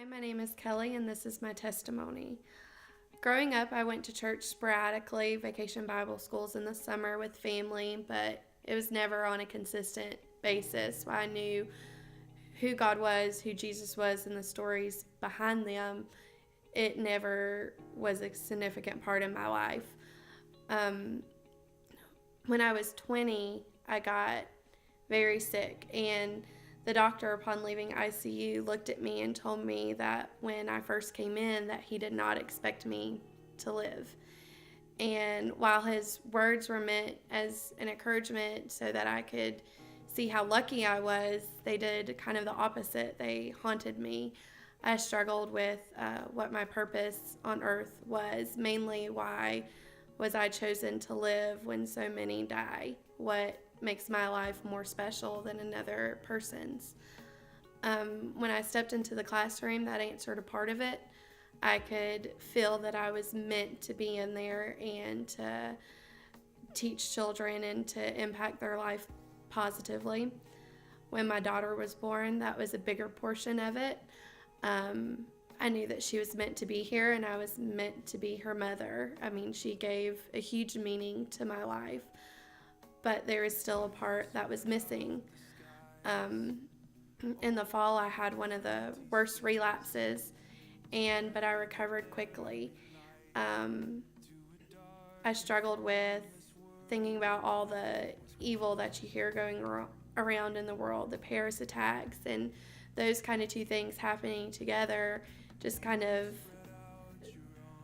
Hi, my name is Kelly, and this is my testimony. Growing up, I went to church sporadically, vacation Bible schools in the summer with family, but it was never on a consistent basis. I knew who God was, who Jesus was, and the stories behind them. It never was a significant part of my life. Um, when I was 20, I got very sick, and the doctor, upon leaving ICU, looked at me and told me that when I first came in that he did not expect me to live. And while his words were meant as an encouragement so that I could see how lucky I was, they did kind of the opposite. They haunted me. I struggled with what my purpose on earth was, mainly why was I chosen to live when so many die? What makes my life more special than another person's? When I stepped into the classroom, that answered a part of it. I could feel that I was meant to be in there and to teach children and to impact their life positively. When my daughter was born, that was a bigger portion of it. I knew that she was meant to be here, and I was meant to be her mother. I mean, she gave a huge meaning to my life, but there is still a part that was missing. In the fall, I had one of the worst relapses, but I recovered quickly. I struggled with thinking about all the evil that you hear going around in the world, the Paris attacks, and those kind of two things happening together just kind of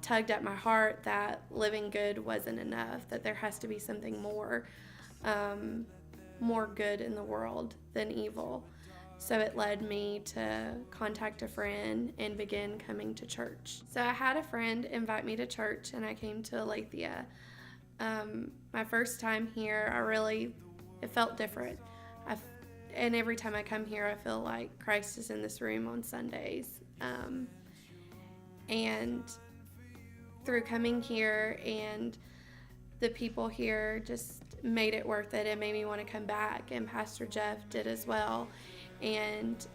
tugged at my heart that living good wasn't enough, that there has to be something more good in the world than evil. So it led me to contact a friend and begin coming to church. So I had a friend invite me to church, and I came to Aletheia. My first time here, it felt different. And every time I come here, I feel like Christ is in this room on Sundays. And through coming here, and the people here just made it worth it. It made me want to come back, and Pastor Jeff did as well. And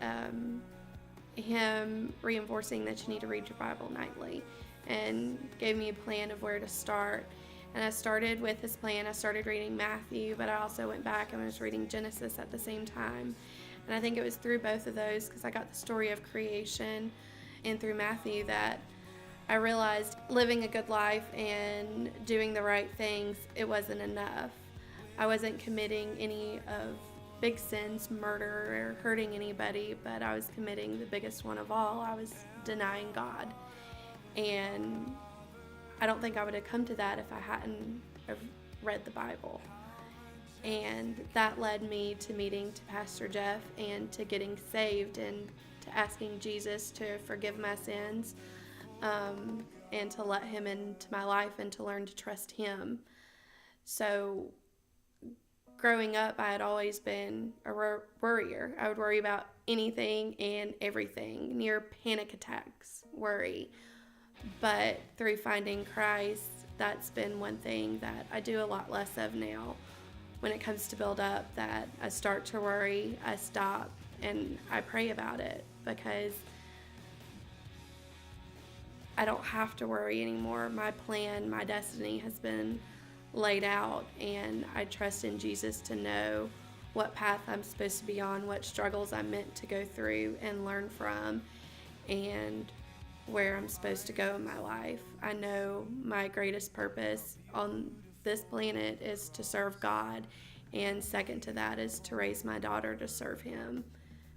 him reinforcing that you need to read your Bible nightly, and gave me a plan of where to start. And I started with his plan. I started reading Matthew, but I also went back and was reading Genesis at the same time. And I think it was through both of those, because I got the story of creation, and through Matthew, that I realized living a good life and doing the right things, it wasn't enough. I wasn't committing any of big sins, murder, or hurting anybody, but I was committing the biggest one of all. I was denying God. And I don't think I would have come to that if I hadn't have read the Bible. And that led me to meeting to Pastor Jeff, and to getting saved, and to asking Jesus to forgive my sins, and to let him into my life, and to learn to trust him. So growing up, I had always been a worrier. I would worry about anything and everything, near panic attacks, worry. But through finding Christ, that's been one thing that I do a lot less of now. When it comes to build up, that I start to worry, I stop, and I pray about it, because I don't have to worry anymore. My plan, my destiny has been laid out, and I trust in Jesus to know what path I'm supposed to be on, what struggles I'm meant to go through and learn from, and where I'm supposed to go in my life. I know my greatest purpose on this planet is to serve God, and second to that is to raise my daughter to serve him.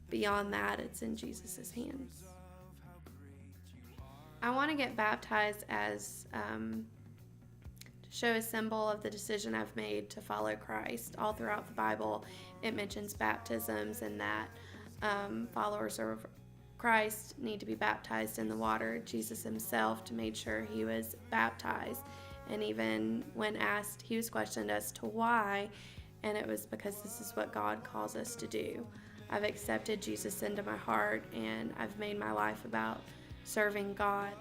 Beyond that, it's in Jesus' hands. I want to get baptized as to show a symbol of the decision I've made to follow Christ. All throughout the Bible, it mentions baptisms, and that followers of Christ need to be baptized in the water. Jesus himself made sure he was baptized, and even when asked, he was questioned as to why, and it was because this is what God calls us to do. I've accepted Jesus into my heart, and I've made my life about serving God.